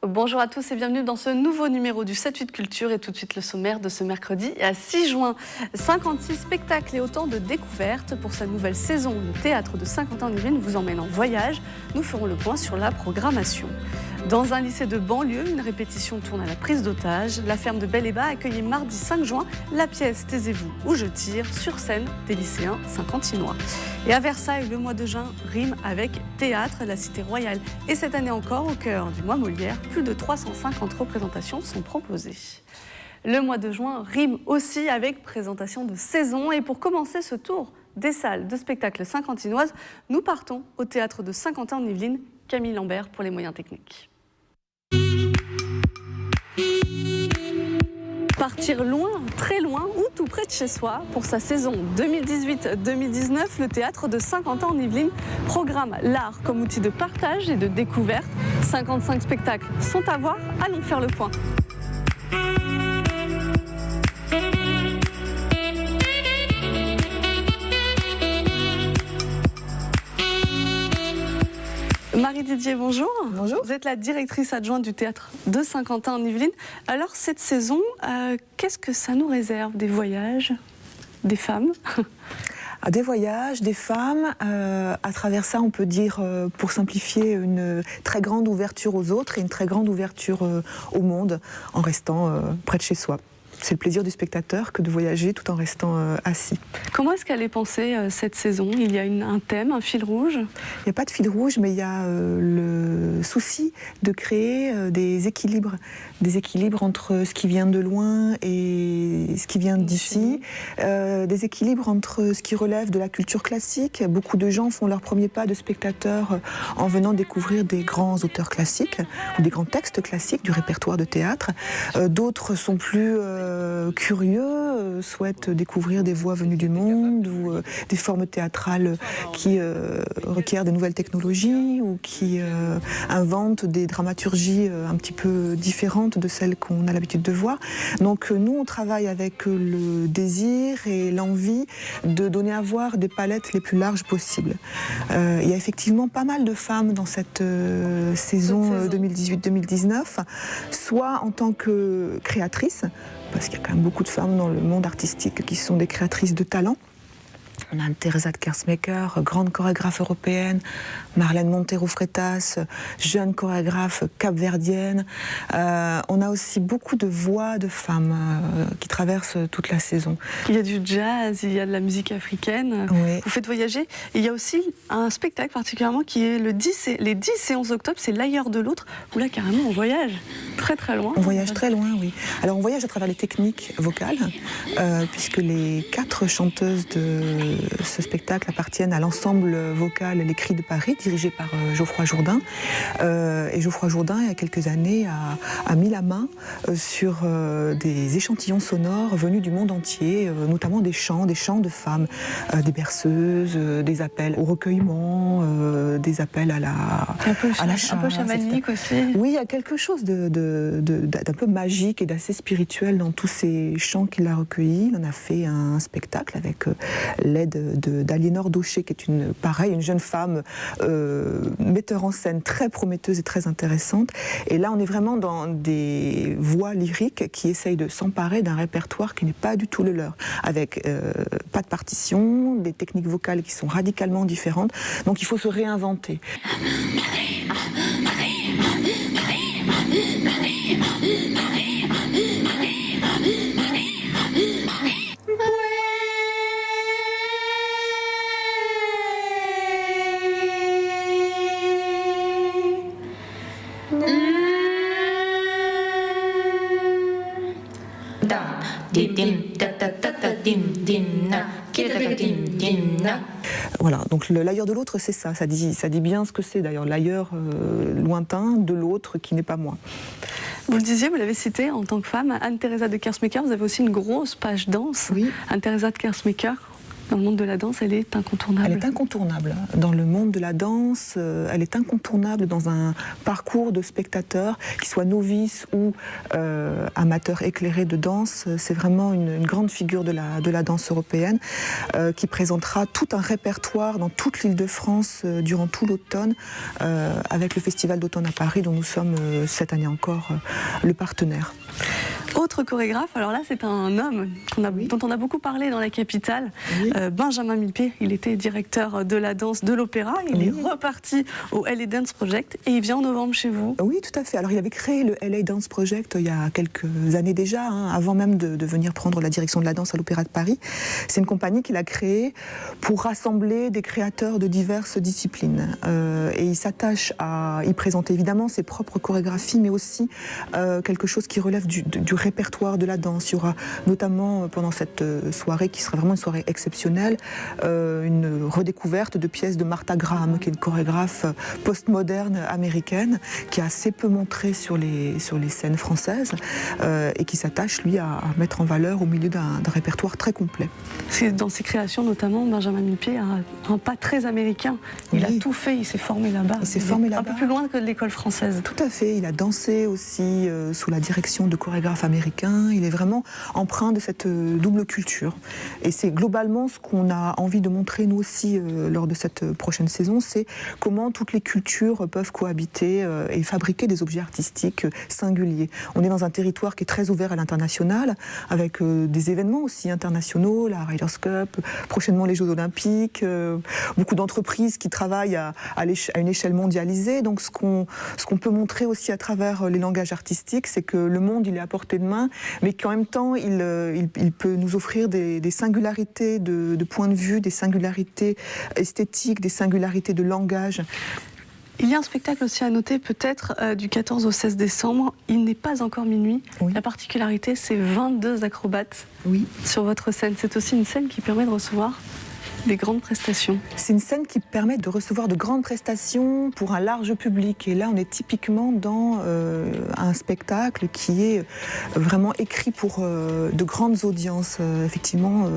Bonjour à tous et bienvenue dans ce nouveau numéro du 7-8 Culture et tout de suite le sommaire de ce mercredi à 6 juin. 56 spectacles et autant de découvertes pour sa nouvelle saison. Le théâtre de Saint-Quentin-en-Yvelines vous emmène en voyage. Nous ferons le point sur la programmation. Dans un lycée de banlieue, une répétition tourne à la prise d'otage. La ferme de Belle-et-Bas a accueilli mardi 5 juin la pièce Taisez-vous ou je tire sur scène des lycéens saint-quentinois. Et à Versailles, le mois de juin rime avec théâtre, la cité royale. Et cette année encore, au cœur du mois Molière, plus de 350 représentations sont proposées. Le mois de juin rime aussi avec présentation de saison. Et pour commencer ce tour des salles de spectacle saint-quentinoises, nous partons au théâtre de Saint-Quentin-en-Yvelines. Camille Lambert pour les moyens techniques. Partir loin, très loin ou tout près de chez soi. Pour sa saison 2018-2019, le théâtre de Saint-Quentin-en-Yvelines programme l'art comme outil de partage et de découverte. 55 spectacles sont à voir, allons faire le point. Marie Didier, bonjour. Bonjour. Vous êtes la directrice adjointe du théâtre de Saint-Quentin-en-Yvelines. Alors cette saison, qu'est-ce que ça nous réserve? Des voyages, des femmes? Des voyages, des femmes. À travers ça, on peut dire, pour simplifier, une très grande ouverture aux autres et une très grande ouverture au monde en restant près de chez soi. C'est le plaisir du spectateur que de voyager tout en restant assis. Comment est-ce qu'elle est pensée cette saison? Il y a un thème, un fil rouge? Il n'y a pas de fil rouge, mais il y a le souci de créer des équilibres entre ce qui vient de loin et ce qui vient d'ici, des équilibres entre ce qui relève de la culture classique. Beaucoup de gens font leur premier pas de spectateur en venant découvrir des grands auteurs classiques ou des grands textes classiques du répertoire de théâtre. D'autres sont plus curieux, souhaitent découvrir des voix venues du monde ou des formes théâtrales qui requièrent de nouvelles technologies ou qui inventent des dramaturgies un petit peu différentes de celles qu'on a l'habitude de voir. Donc nous, on travaille avec le désir et l'envie de donner à voir des palettes les plus larges possibles. Il y a effectivement pas mal de femmes dans cette saison 2018-2019, soit en tant que créatrices, parce qu'il y a quand même beaucoup de femmes dans le monde artistique qui sont des créatrices de talent. On a Teresa de Kersmaker, grande chorégraphe européenne, Marlène Montero-Freitas, jeune chorégraphe capverdienne. On a aussi beaucoup de voix de femmes qui traversent toute la saison. Il y a du jazz, il y a de la musique africaine. Oui. Vous faites voyager. Il y a aussi un spectacle particulièrement qui est les 10 et 11 octobre, c'est l'ailleurs de l'autre, où là carrément on voyage très très loin. On voyage très loin, oui. Alors on voyage à travers les techniques vocales, puisque les 4 chanteuses de ce spectacle appartiennent à l'ensemble vocal Les Cris de Paris, dirigé par Geoffroy Jourdain. Et Geoffroy Jourdain, il y a quelques années, a mis la main sur des échantillons sonores venus du monde entier, notamment des chants de femmes, des berceuses, des appels au recueillement, des appels à la chasse. Un peu chamanique aussi. Oui, il y a quelque chose d'un peu magique et d'assez spirituel dans tous ces chants qu'il a recueillis. Il en a fait un spectacle avec l'aide d'Aliénor Daucher, qui est une jeune femme metteur en scène très prometteuse et très intéressante. Et là, on est vraiment dans des voix lyriques qui essayent de s'emparer d'un répertoire qui n'est pas du tout le leur, avec pas de partition, des techniques vocales qui sont radicalement différentes. Donc il faut se réinventer. Voilà, donc l'ailleurs de l'autre, c'est ça dit bien ce que c'est d'ailleurs, l'ailleurs lointain de l'autre qui n'est pas moi. Vous le disiez, vous l'avez cité en tant que femme, Anne-Teresa de Kersmaker, vous avez aussi une grosse page danse. Oui. Anne-Teresa de Kersmaker, Dans le monde de la danse, elle est incontournable. Elle est incontournable. Dans le monde de la danse, elle est incontournable dans un parcours de spectateurs, qu'ils soient novices ou amateurs éclairés de danse. C'est vraiment une grande figure de la danse européenne qui présentera tout un répertoire dans toute l'Île-de-France durant tout l'automne avec le Festival d'automne à Paris dont nous sommes cette année encore le partenaire. Autre chorégraphe, alors là c'est un homme dont on a beaucoup parlé dans la capitale, Benjamin Millepied. Il était directeur de la danse de l'opéra, il est reparti au LA Dance Project et il vient en novembre chez vous. Oui, tout à fait. Alors il avait créé le LA Dance Project il y a quelques années déjà, avant même de venir prendre la direction de la danse à l'Opéra de Paris. C'est une compagnie qu'il a créée pour rassembler des créateurs de diverses disciplines. Et il s'attache à y présenter évidemment ses propres chorégraphies, mais aussi quelque chose qui relève du répertoire de la danse. Il y aura notamment pendant cette soirée, qui sera vraiment une soirée exceptionnelle, une redécouverte de pièces de Martha Graham, qui est une chorégraphe postmoderne américaine, qui a assez peu montré sur les scènes françaises et qui s'attache, lui, à mettre en valeur au milieu d'un répertoire très complet. Dans ses créations, notamment, Benjamin Millepied a un pas très américain. Il a tout fait, il s'est formé là-bas. Il s'est formé là-bas. Un peu plus loin que de l'école française. Tout à fait. Il a dansé aussi sous la direction de chorégraphes américain. Il est vraiment empreint de cette double culture. Et c'est globalement ce qu'on a envie de montrer nous aussi lors de cette prochaine saison, c'est comment toutes les cultures peuvent cohabiter et fabriquer des objets artistiques singuliers. On est dans un territoire qui est très ouvert à l'international, avec des événements aussi internationaux, la Riders Cup, prochainement les Jeux Olympiques, beaucoup d'entreprises qui travaillent à une échelle mondialisée. Donc ce qu'on peut montrer aussi à travers les langages artistiques, c'est que le monde, il est à portée de main, mais qu'en même temps, il peut nous offrir des singularités de point de vue, des singularités esthétiques, des singularités de langage. Il y a un spectacle aussi à noter, peut-être du 14 au 16 décembre. Il n'est pas encore minuit. Oui. La particularité, c'est 22 acrobates sur votre scène. C'est aussi une scène qui permet de recevoir des grandes prestations. C'est une scène qui permet de recevoir de grandes prestations pour un large public. Et là, on est typiquement dans un spectacle qui est vraiment écrit pour de grandes audiences. Effectivement,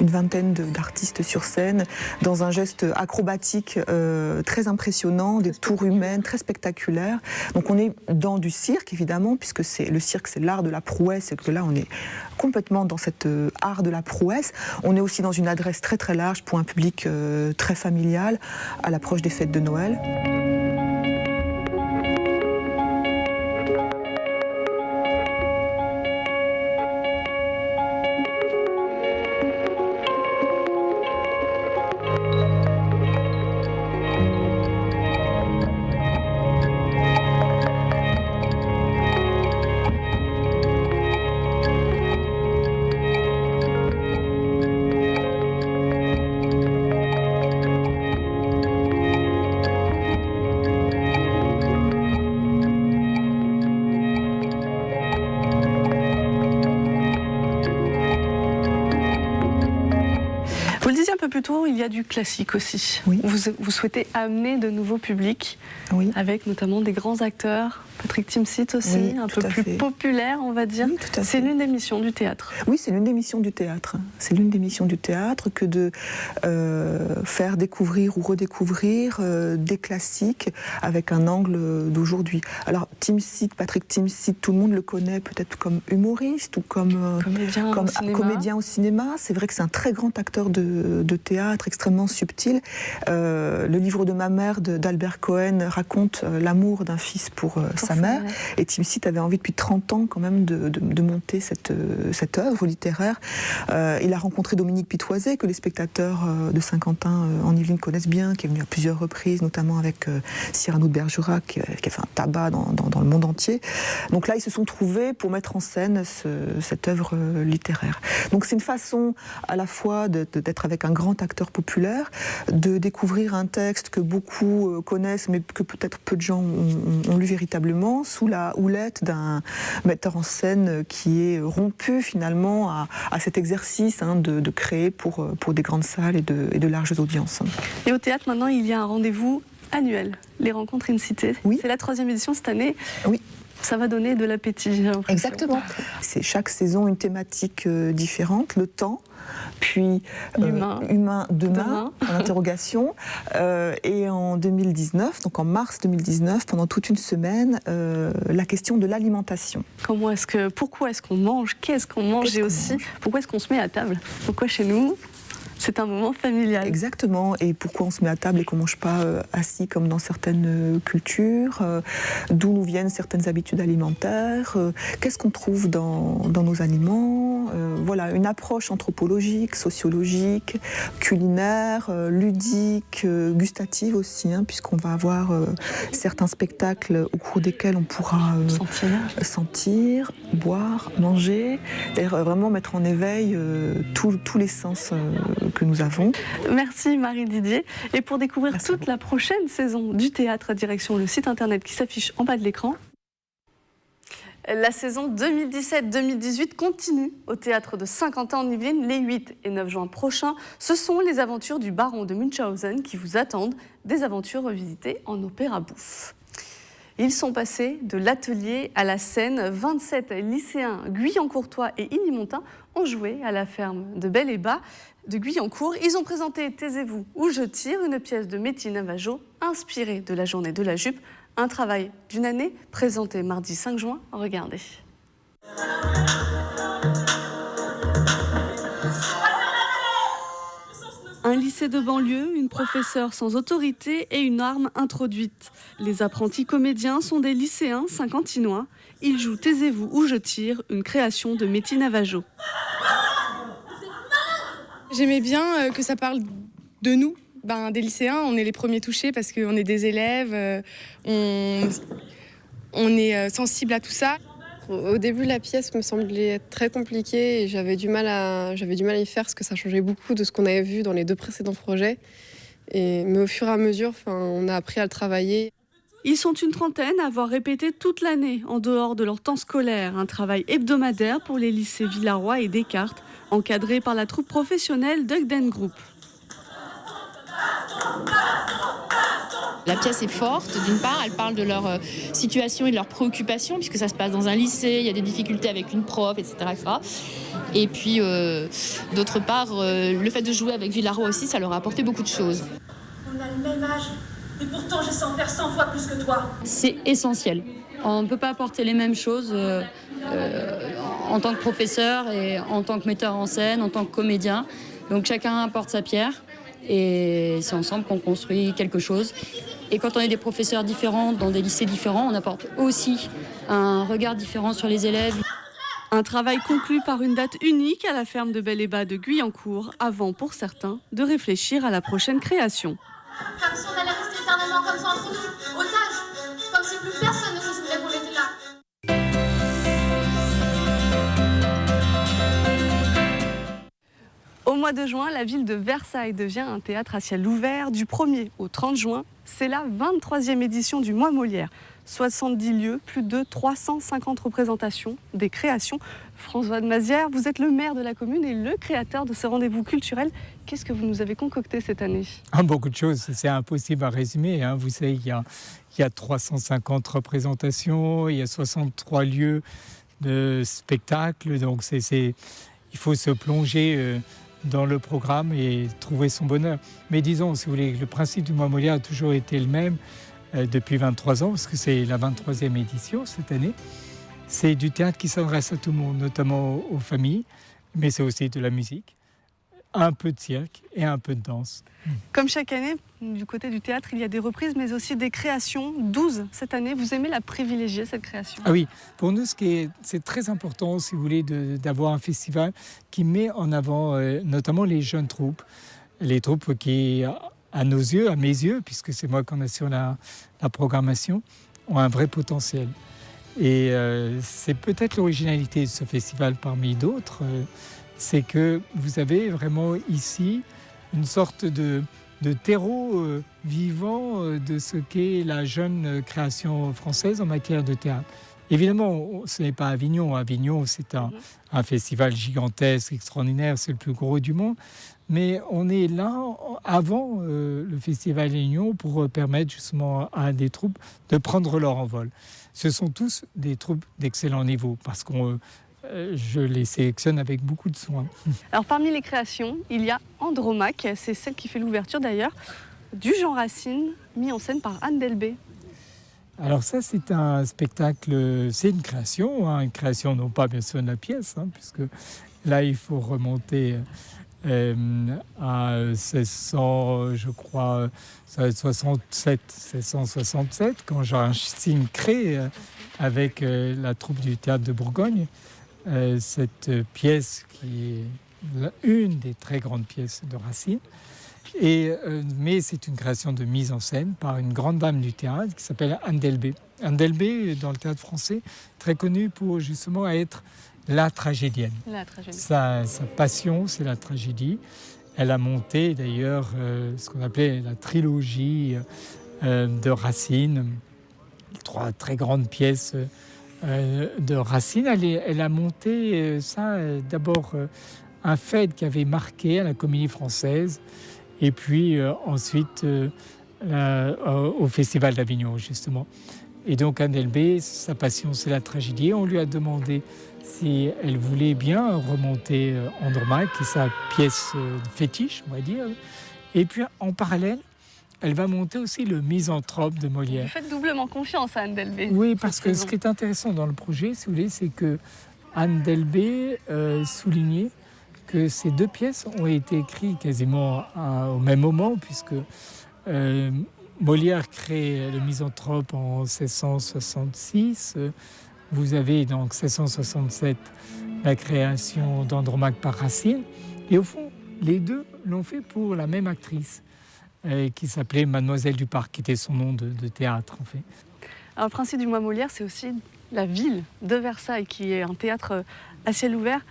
une vingtaine d'artistes sur scène, dans un geste acrobatique très impressionnant, des tours humaines très spectaculaires. Donc on est dans du cirque, évidemment, puisque le cirque, c'est l'art de la prouesse, et que là, on est complètement dans cet art de la prouesse. On est aussi dans une adresse très très large pour un public très familial à l'approche des fêtes de Noël. Plus tôt, il y a du classique aussi. Oui. Vous souhaitez amener de nouveaux publics, avec notamment des grands acteurs, Patrick Timsit aussi, un peu plus populaire, on va dire. Oui, c'est l'une des missions du théâtre. Oui, c'est l'une des missions du théâtre. C'est l'une des missions du théâtre que de faire découvrir ou redécouvrir des classiques avec un angle d'aujourd'hui. Alors, Patrick Timsit, tout le monde le connaît peut-être comme humoriste ou comme comédien au cinéma. C'est vrai que c'est un très grand acteur de théâtre, extrêmement subtil. Le livre de ma mère d'Albert Cohen raconte l'amour d'un fils pour sa mère. Et Timsit avait envie depuis 30 ans quand même de monter cette œuvre littéraire. Il a rencontré Dominique Pitoiset, que les spectateurs de Saint-Quentin en Yvelines connaissent bien, qui est venu à plusieurs reprises, notamment avec Cyrano de Bergerac, qui a fait un tabac dans le monde entier. Donc là, ils se sont trouvés pour mettre en scène cette œuvre littéraire. Donc c'est une façon à la fois d'être avec un grand acteur populaire, de découvrir un texte que beaucoup connaissent, mais que peut-être peu de gens ont lu véritablement, sous la houlette d'un metteur en scène qui est rompu finalement à cet exercice de créer pour des grandes salles et de larges audiences. Et au théâtre, maintenant, il y a un rendez-vous annuel, les Rencontres in Cité. Oui. C'est la 3e édition cette année. Oui. Ça va donner de l'appétit, j'ai l'impression. Exactement. C'est chaque saison une thématique différente. Le temps, puis Humain demain, en interrogation. Et en 2019, donc en mars 2019, pendant toute une semaine, la question de l'alimentation. Pourquoi est-ce qu'on mange? Qu'est-ce qu'on mange? Et aussi, pourquoi est-ce qu'on se met à table? Pourquoi chez nous c'est un moment familial? Exactement. Et pourquoi on se met à table et qu'on ne mange pas assis comme dans certaines cultures? D'où nous viennent certaines habitudes alimentaires? Qu'est-ce qu'on trouve dans nos aliments? Voilà, une approche anthropologique, sociologique, culinaire, ludique, gustative aussi, hein, puisqu'on va avoir certains spectacles au cours desquels on pourra sentir, boire, manger, et vraiment mettre en éveil tous les sens que nous avons. Merci Marie Didier. Et pour découvrir toute la prochaine saison du théâtre, direction le site internet qui s'affiche en bas de l'écran. La saison 2017-2018 continue au théâtre de Saint-Quentin en Yvelines les 8 et 9 juin prochains. Ce sont les aventures du baron de Munchausen qui vous attendent, des aventures revisitées en opéra bouffe. Ils sont passés de l'atelier à la scène. 27 lycéens guyancourtois et inimontains ont joué à la ferme de Bel-et-Bas de Guyancourt. Ils ont présenté Taisez-vous ou je tire, une pièce de Métis Navajo inspirée de la journée de la jupe. Un travail d'une année présenté mardi 5 juin. Regardez. Un lycée de banlieue, une professeure sans autorité et une arme introduite. Les apprentis comédiens sont des lycéens saint-quentinois. Ils jouent Taisez-vous ou je tire, une création de Métis Navajo. J'aimais bien que ça parle de nous, des lycéens. On est les premiers touchés parce qu'on est des élèves, on est sensible à tout ça. Au début, la pièce me semblait très compliquée et j'avais du mal à y faire parce que ça changeait beaucoup de ce qu'on avait vu dans les 2 précédents projets. Mais au fur et à mesure, on a appris à le travailler. Ils sont une trentaine à avoir répété toute l'année, en dehors de leur temps scolaire, un travail hebdomadaire pour les lycées Villaroy et Descartes, encadré par la troupe professionnelle d'Ugden Group. La pièce est forte, d'une part, elle parle de leur situation et de leurs préoccupations, puisque ça se passe dans un lycée, il y a des difficultés avec une prof, etc. etc. Et puis, d'autre part, le fait de jouer avec Villaroy aussi, ça leur a apporté beaucoup de choses. On a le même âge, et pourtant je sais en faire 100 fois plus que toi. C'est essentiel. On ne peut pas apporter les mêmes choses en tant que professeur et en tant que metteur en scène, en tant que comédien. Donc chacun apporte sa pierre. Et c'est ensemble qu'on construit quelque chose. Et quand on est des professeurs différents, dans des lycées différents, on apporte aussi un regard différent sur les élèves. Un travail conclu par une date unique à la ferme de Bel-et-Bas de Guyancourt, avant pour certains de réfléchir à la prochaine création. Comme si on allait rester éternellement comme ça entre nous, otages, comme si plus personne ne se souvenait qu'on était là. Au mois de juin, la ville de Versailles devient un théâtre à ciel ouvert. Du 1er au 30 juin, c'est la 23e édition du Mois Molière. 70 lieux, plus de 350 représentations, des créations. François de Mazières, vous êtes le maire de la commune et le créateur de ce rendez-vous culturel. Qu'est-ce que vous nous avez concocté cette année? Beaucoup de choses, c'est impossible à résumer. Vous savez, il y a 350 représentations, il y a 63 lieux de spectacle. Donc il faut se plonger dans le programme et trouver son bonheur. Mais disons, si vous voulez, le principe du Mois Molière a toujours été le même depuis 23 ans, parce que c'est la 23e édition cette année. C'est du théâtre qui s'adresse à tout le monde, notamment aux familles, mais c'est aussi de la musique, un peu de cirque et un peu de danse. Comme chaque année, du côté du théâtre, il y a des reprises, mais aussi des créations. 12 cette année. Vous aimez la privilégier, cette création? Ah oui, pour nous, c'est très important, si vous voulez, d'avoir un festival qui met en avant notamment les jeunes troupes. Les troupes qui, à nos yeux, à mes yeux, puisque c'est moi qui en assure la programmation, ont un vrai potentiel. Et c'est peut-être l'originalité de ce festival parmi d'autres, c'est que vous avez vraiment ici une sorte de terreau vivant de ce qu'est la jeune création française en matière de théâtre. Évidemment, ce n'est pas Avignon. Avignon, c'est un festival gigantesque, extraordinaire, c'est le plus gros du monde. Mais on est là avant le festival Avignon pour permettre justement à des troupes de prendre leur envol. Ce sont tous des troupes d'excellent niveau parce qu'on je les sélectionne avec beaucoup de soin. Alors parmi les créations, il y a Andromaque, c'est celle qui fait l'ouverture d'ailleurs, du Jean Racine, mis en scène par Anne Delbé. Alors ça, c'est un spectacle, c'est une création non pas bien sûr de la pièce, puisque là, il faut remonter à 1600, je crois, 1667, quand Jean Racine crée avec la troupe du Théâtre de Bourgogne cette pièce qui est une des très grandes pièces de Racine. Mais c'est une création de mise en scène par une grande dame du théâtre qui s'appelle Anne Delbé. Anne Delbé, dans le théâtre français, très connue pour justement être la tragédienne. La tragédie. Sa passion, c'est la tragédie. Elle a monté d'ailleurs ce qu'on appelait la trilogie de Racine, 3 très grandes pièces de Racine. Elle a monté ça d'abord un fait qui avait marqué à la Comédie Française, et puis ensuite au Festival d'Avignon, justement. Et donc Anne Delbé, sa passion, c'est la tragédie. On lui a demandé si elle voulait bien remonter Andromaque, qui est sa pièce fétiche, on va dire. Et puis en parallèle, elle va monter aussi le Misanthrope de Molière. Vous faites doublement confiance à Anne Delbé. Oui, parce que ce qui est intéressant dans le projet, si vous voulez, c'est que Anne Delbé soulignait que ces 2 pièces ont été écrites quasiment au même moment, puisque Molière crée le Misanthrope en 1666. Vous avez donc 1667 la création d'Andromaque par Racine. Et au fond, les 2 l'ont fait pour la même actrice, qui s'appelait Mademoiselle du Parc, qui était son nom de théâtre en fait. Alors, le principe du mois Molière, c'est aussi la ville de Versailles, qui est un théâtre à ciel ouvert,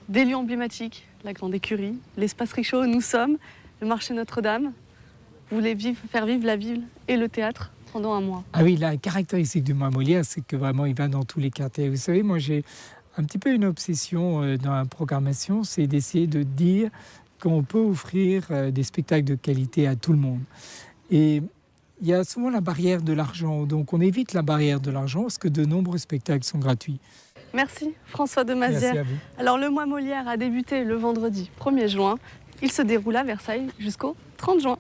des lieux emblématiques, la Grande Écurie, l'espace Richaud où nous sommes, le marché Notre-Dame. Vous voulez faire vivre la ville et le théâtre pendant un mois. Ah oui, la caractéristique du mois Molière, c'est que vraiment il va dans tous les quartiers. Vous savez, moi j'ai un petit peu une obsession dans la programmation, c'est d'essayer de dire qu'on peut offrir des spectacles de qualité à tout le monde. Et il y a souvent la barrière de l'argent, donc on évite la barrière de l'argent parce que de nombreux spectacles sont gratuits. Merci François Demazière. Merci à vous. Alors le mois Molière a débuté le vendredi 1er juin. Il se déroule à Versailles jusqu'au 30 juin.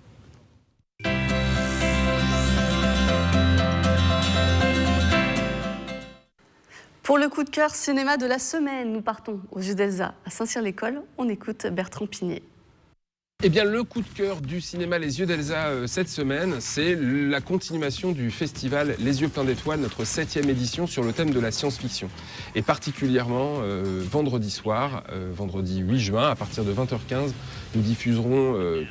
Pour le coup de cœur cinéma de la semaine, nous partons aux yeux d'Elsa, à Saint-Cyr-l'École. On écoute Bertrand Pigné. Eh bien, le coup de cœur du cinéma Les Yeux d'Elsa cette semaine, c'est la continuation du festival Les Yeux pleins d'étoiles, notre 7e édition sur le thème de la science-fiction. Et particulièrement vendredi soir, vendredi 8 juin, à partir de 20h15, nous diffuserons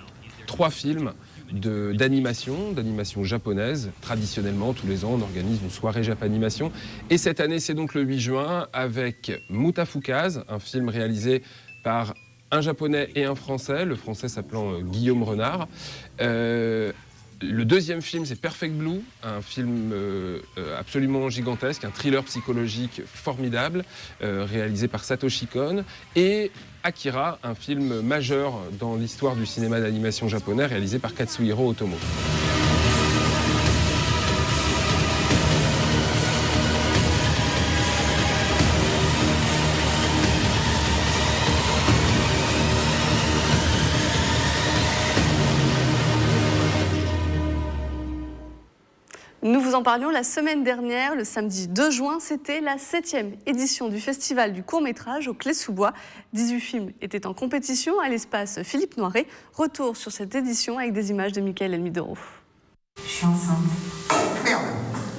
3 films d'animation japonaise. Traditionnellement, tous les ans, on organise une soirée Japanimation. Et cette année, c'est donc le 8 juin, avec Mutafukaz, un film réalisé par un japonais et un français, le français s'appelant Guillaume Renard. Le deuxième film, c'est Perfect Blue, un film absolument gigantesque, un thriller psychologique formidable, réalisé par Satoshi Kon. Et Akira, un film majeur dans l'histoire du cinéma d'animation japonais, réalisé par Katsuhiro Otomo. Nous vous en parlions la semaine dernière, le samedi 2 juin, c'était la 7e édition du Festival du court-métrage au Clé-sous-Bois. 18 films étaient en compétition à l'espace Philippe Noiret. Retour sur cette édition avec des images de Mickaël Elmidoro. Je suis enceinte. Merde.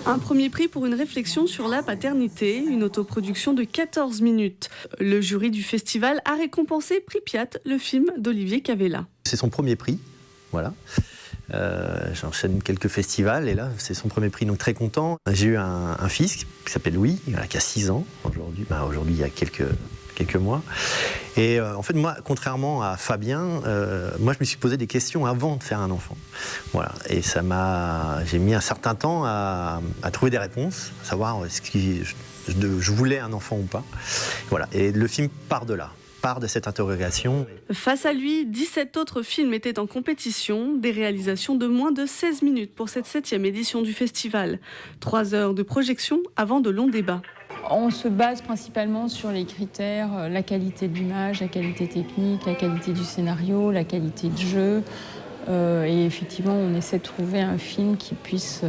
Un premier prix pour une réflexion sur la paternité, une autoproduction de 14 minutes. Le jury du festival a récompensé Pripyat, le film d'Olivier Cavella. C'est son premier prix, voilà. J'enchaîne quelques festivals et là c'est son premier prix, donc très content. J'ai eu un fils qui s'appelle Louis, qui a 6 ans aujourd'hui, aujourd'hui il y a quelques mois. Et en fait moi, contrairement à Fabien, moi je me suis posé des questions avant de faire un enfant. Voilà. Et j'ai mis un certain temps à trouver des réponses, à savoir est-ce que je voulais un enfant ou pas. Voilà. Et le film part de là. De cette interrogation. Face à lui, 17 autres films étaient en compétition, des réalisations de moins de 16 minutes pour cette 7e édition du festival. 3 heures de projection avant de longs débats. On se base principalement sur les critères, la qualité de l'image, la qualité technique, la qualité du scénario, la qualité de jeu. Et effectivement, on essaie de trouver un film qui puisse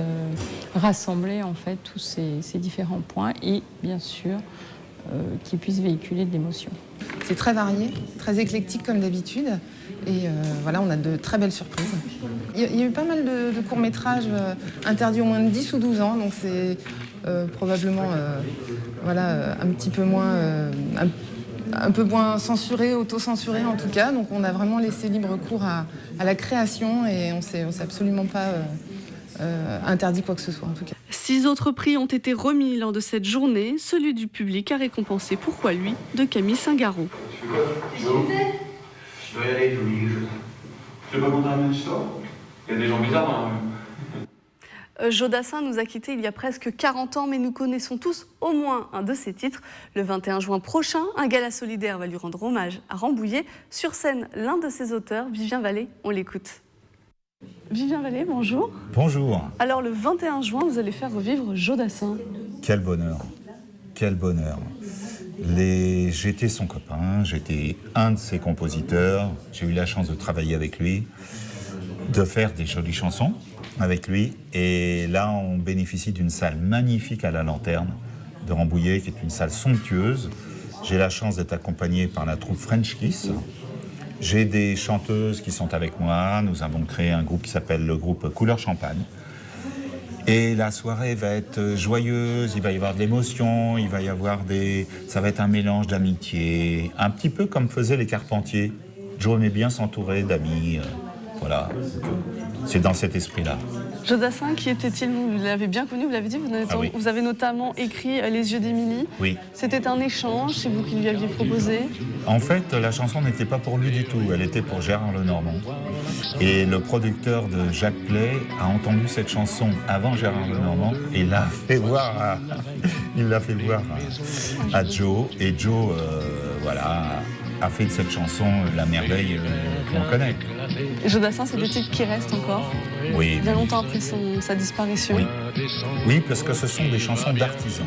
rassembler en fait tous ces différents points et bien sûr qui puisse véhiculer de l'émotion. C'est très varié, très éclectique comme d'habitude. Et voilà, on a de très belles surprises. Il y a eu pas mal de courts-métrages interdits aux moins de 10 ou 12 ans, donc c'est probablement un petit peu moins, un peu moins censuré, auto-censuré en tout cas. Donc on a vraiment laissé libre cours à la création et on s'est absolument pas interdit quoi que ce soit en tout cas. 6 autres prix ont été remis lors de cette journée. Celui du public a récompensé Pourquoi lui de Camille Singaro. Je dois y aller, je peux conter une histoire. Il y a des gens bizarres dans la rue. Joe Dassin nous a quittés il y a presque 40 ans, mais nous connaissons tous au moins un de ses titres. Le 21 juin prochain, un gala solidaire va lui rendre hommage à Rambouillet. Sur scène, l'un de ses auteurs, Vivien Vallée, on l'écoute. Vivien Vallée, bonjour. Bonjour. Alors le 21 juin, vous allez faire revivre Joe Dassin. Quel bonheur, quel bonheur. J'étais son copain, j'étais un de ses compositeurs, j'ai eu la chance de travailler avec lui, de faire des jolies chansons avec lui. Et là, on bénéficie d'une salle magnifique à la Lanterne de Rambouillet, qui est une salle somptueuse. J'ai la chance d'être accompagné par la troupe French Kiss. J'ai des chanteuses qui sont avec moi. Nous avons créé un groupe qui s'appelle le groupe Couleur Champagne. Et la soirée va être joyeuse, il va y avoir de l'émotion, il va y avoir ça va être un mélange d'amitié, un petit peu comme faisaient les Carpentiers. Joe aimait bien s'entourer d'amis, voilà. C'est dans cet esprit-là. Joe Dassin, qui était-il? Vous l'avez bien connu, vous l'avez dit, Oui. Vous avez notamment écrit Les yeux d'Émilie. Oui. C'était un échange, c'est vous qui lui aviez proposé. En fait, la chanson n'était pas pour lui du tout, elle était pour Gérard Lenormand. Et le producteur de Jacques Play a entendu cette chanson avant Gérard Lenormand et il l'a fait voir à Joe. Et Joe, a fait de cette chanson la merveille qu'on connaît. Et Joe Dassin, c'est des titres qui restent encore, oui, bien longtemps après sa disparition. Oui, parce que ce sont des chansons d'artisans.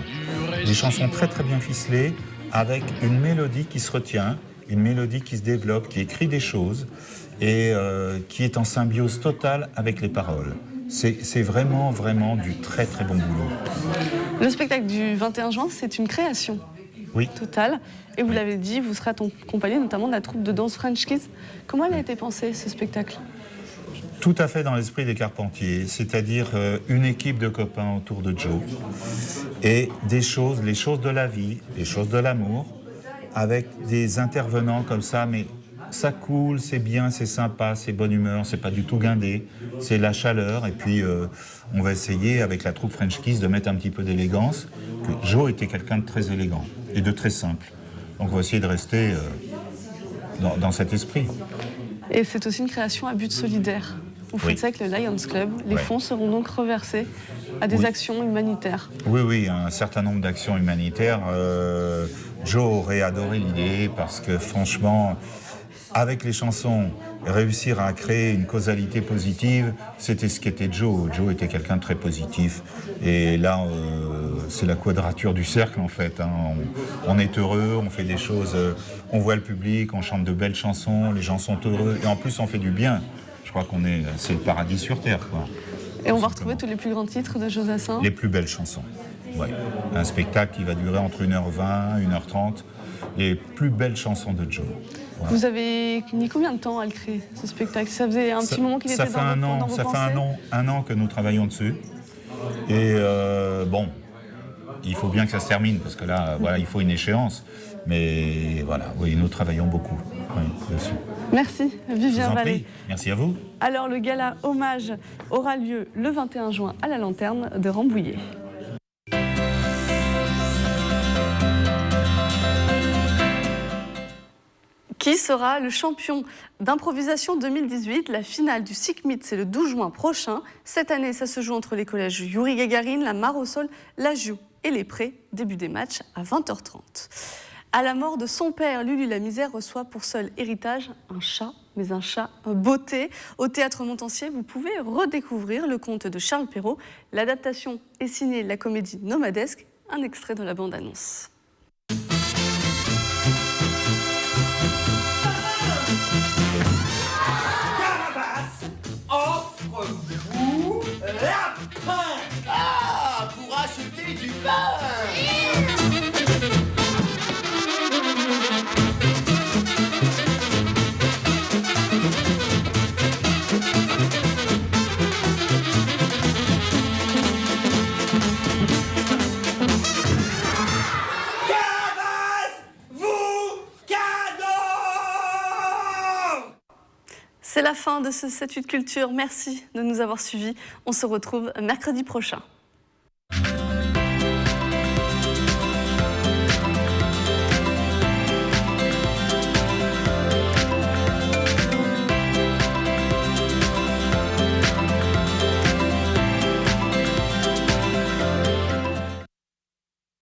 Des chansons très très bien ficelées, avec une mélodie qui se retient, une mélodie qui se développe, qui écrit des choses et qui est en symbiose totale avec les paroles. C'est vraiment, vraiment du très très bon boulot. Le spectacle du 21 juin, c'est une création totale. Et vous l'avez dit, vous serez accompagné notamment de la troupe de danse French Kiss. Comment elle a été pensée, ce spectacle? Tout à fait dans l'esprit des Carpentiers, c'est-à-dire une équipe de copains autour de Joe et les choses de la vie, les choses de l'amour, avec des intervenants comme ça, mais ça coule, c'est bien, c'est sympa, c'est bonne humeur, c'est pas du tout guindé, c'est la chaleur. Et puis on va essayer avec la troupe French Kiss de mettre un petit peu d'élégance. Joe était quelqu'un de très élégant et de très simple. Donc on va essayer de rester dans cet esprit. Et c'est aussi une création à but solidaire. Vous faites ça avec le Lions Club. Les fonds seront donc reversés à des actions humanitaires. Oui, un certain nombre d'actions humanitaires. Joe aurait adoré l'idée parce que franchement, avec les chansons, réussir à créer une causalité positive, c'était ce qu'était Joe. Joe était quelqu'un de très positif. Et là, c'est la quadrature du cercle, en fait. On est heureux, on fait des choses, on voit le public, on chante de belles chansons, les gens sont heureux. Et en plus, on fait du bien. Je crois c'est le paradis sur Terre, quoi. Et on va retrouver tous les plus grands titres de Joe Dassin. Les plus belles chansons, oui. Un spectacle qui va durer entre 1h20, 1h30. Les plus belles chansons de Joe. Voilà. Vous avez mis combien de temps à le créer, ce spectacle? Ça faisait un petit moment qu'il était dans vos pensées? Ça fait un an que nous travaillons dessus. Et il faut bien que ça se termine, parce que là, il faut une échéance. Mais voilà, oui, nous travaillons beaucoup dessus. Merci, Vivien Vallée. Merci à vous. Alors, le gala hommage aura lieu le 21 juin à la Lanterne de Rambouillet. Qui sera le champion d'improvisation 2018? La finale du SICMIT, c'est le 12 juin prochain. Cette année, ça se joue entre les collèges Yuri Gagarin, la Mare au Sol, la Giu et les Prés. Début des matchs à 20h30. À la mort de son père, Lulu la Misère reçoit pour seul héritage un chat, mais un chat beauté. Au Théâtre Montancier, vous pouvez redécouvrir le conte de Charles Perrault. L'adaptation est signée la comédie Nomadesque, un extrait de la bande-annonce. Offre-vous la pain. Ah, pour acheter du pain. C'est la fin de ce 7-8 Culture. Merci de nous avoir suivis. On se retrouve mercredi prochain.